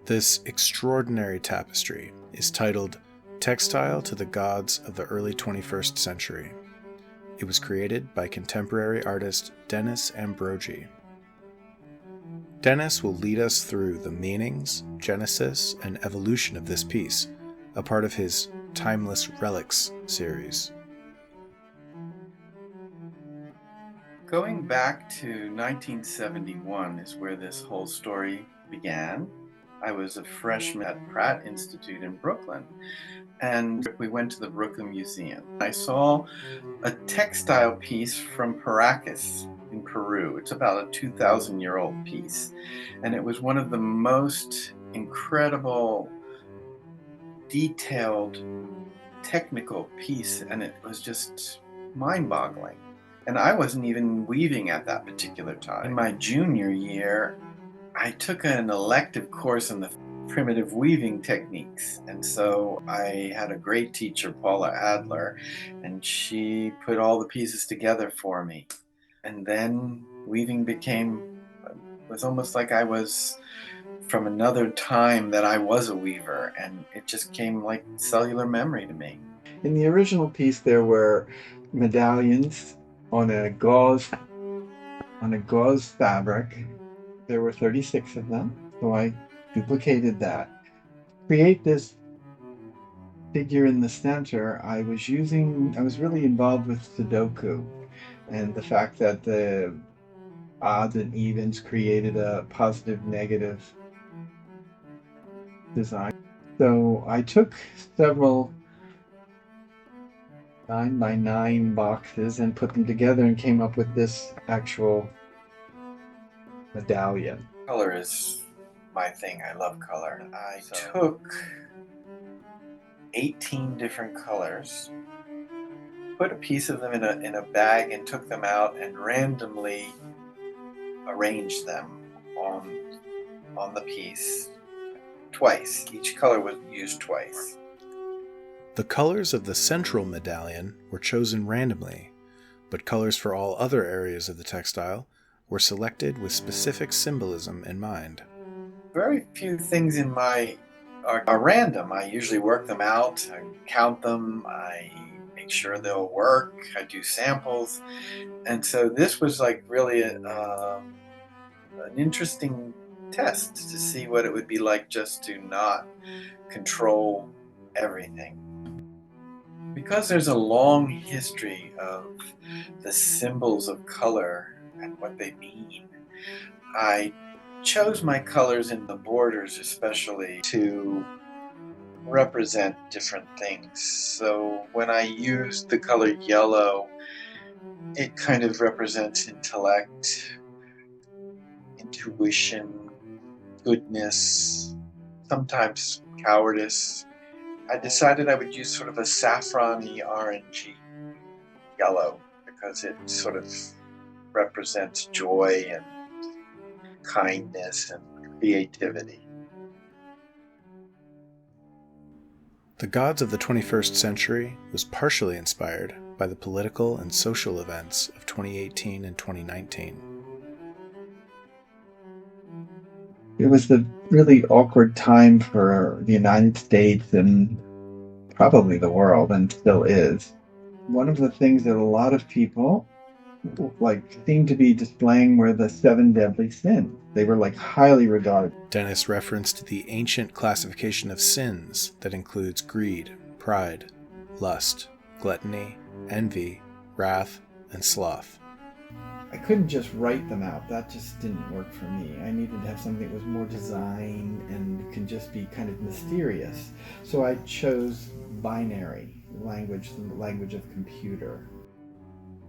This extraordinary tapestry is titled Textile to the Gods of the Early 21st Century. It was created by contemporary artist Dennis Ambrogi. Dennis will lead us through the meanings, genesis, and evolution of this piece, a part of his Timeless Relics series. Going back to 1971 is where this whole story began. I was a freshman at Pratt Institute in Brooklyn, and we went to the Brooklyn Museum. I saw a textile piece from Paracas in Peru. It's about a 2,000-year-old piece, and it was one of the most incredible, detailed, technical piece, and it was just mind-boggling. And I wasn't even weaving at that particular time. In my junior year, I took an elective course in the primitive weaving techniques. And so I had a great teacher, Paula Adler, and she put all the pieces together for me. And then weaving was almost like I was from another time that I was a weaver, and it just came like cellular memory to me. In the original piece, there were medallions on a gauze fabric. There were 36 of them, so I duplicated that. To create this figure in the center, I was really involved with Sudoku, and the fact that the odds and evens created a positive negative design. So I took several 9x9 boxes and put them together and came up with this actual medallion. Color is my thing. I love color. I took 18 different colors, put a piece of them in a bag and took them out and randomly arranged them on the piece twice. Each color was used twice. The colors of the central medallion were chosen randomly, but colors for all other areas of the textile were selected with specific symbolism in mind. Very few things in my are random. I usually work them out, I count them, I make sure they'll work, I do samples. And so this was like really an interesting test to see what it would be like just to not control everything. Because there's a long history of the symbols of color and what they mean, I chose my colors in the borders especially to represent different things. So when I used the color yellow, it kind of represents intellect, intuition, goodness, sometimes cowardice. I decided I would use sort of a saffron-y, orangey yellow because it sort of represents joy and kindness and creativity. The Gods of the 21st Century was partially inspired by the political and social events of 2018 and 2019. It was the really awkward time for the United States and probably the world, and still is. One of the things that a lot of people seemed to be displaying were the 7 deadly sins. They were highly regarded. Dennis referenced the ancient classification of sins that includes greed, pride, lust, gluttony, envy, wrath, and sloth. I couldn't just write them out. That just didn't work for me. I needed to have something that was more designed and can just be kind of mysterious. So I chose binary language, the language of computer.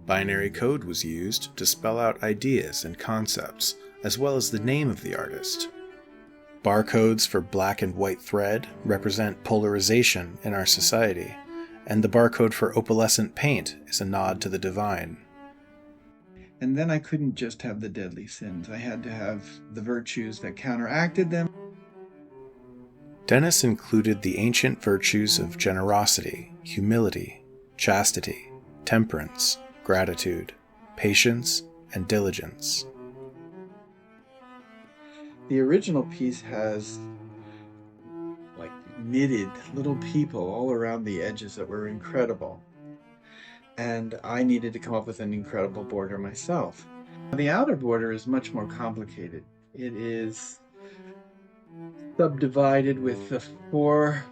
Binary code was used to spell out ideas and concepts, as well as the name of the artist. Barcodes for black and white thread represent polarization in our society, and the barcode for opalescent paint is a nod to the divine. And then I couldn't just have the deadly sins. I had to have the virtues that counteracted them. Dennis included the ancient virtues of generosity, humility, chastity, temperance, gratitude, patience, and diligence. The original piece has knitted little people all around the edges that were incredible. And I needed to come up with an incredible border myself. The outer border is much more complicated. It is subdivided with the four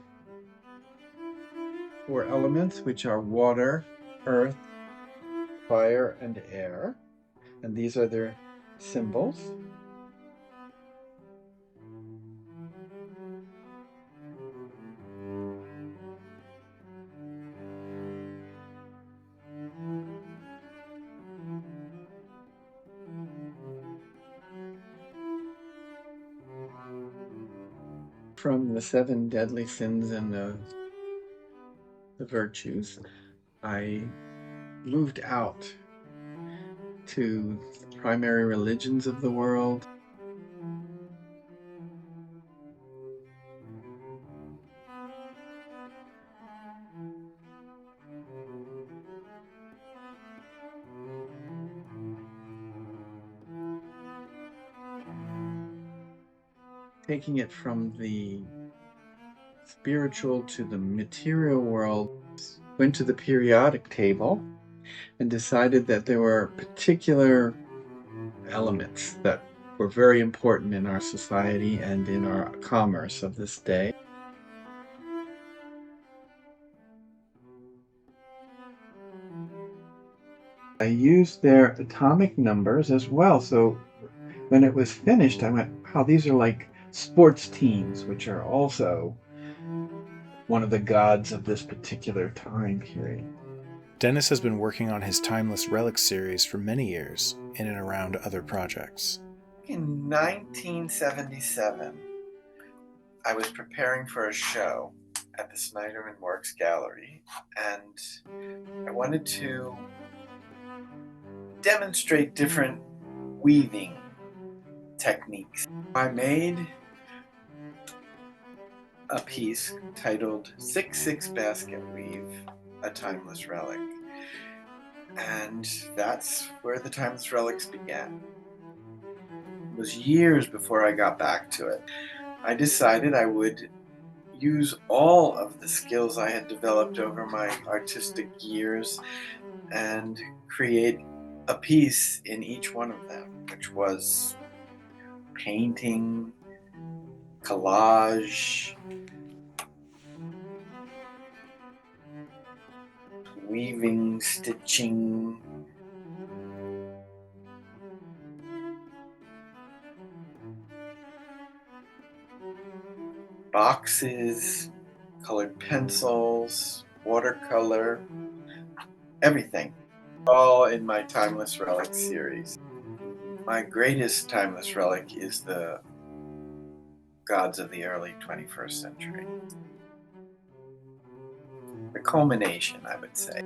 elements, which are water, earth, fire, and air. And these are their symbols. From the 7 deadly sins and the virtues, I moved out to the primary religions of the world. Taking it from the spiritual to the material world, went to the periodic table and decided that there were particular elements that were very important in our society and in our commerce of this day. I used their atomic numbers as well, so when it was finished, I went, wow, these are like sports teams, which are also one of the gods of this particular time period. Dennis has been working on his Timeless Relics series for many years, in and around other projects. In 1977, I was preparing for a show at the Snyderman Works Gallery, and I wanted to demonstrate different weaving techniques. I made a piece titled 6/6 Basket Weave, a Timeless Relic. And that's where the Timeless Relics began. It was years before I got back to it. I decided I would use all of the skills I had developed over my artistic years and create a piece in each one of them, which was painting, collage, weaving, stitching, boxes, colored pencils, watercolor, everything. All in my Timeless Relic series. My greatest Timeless Relic is the gods of the early 21st century. The culmination, I would say.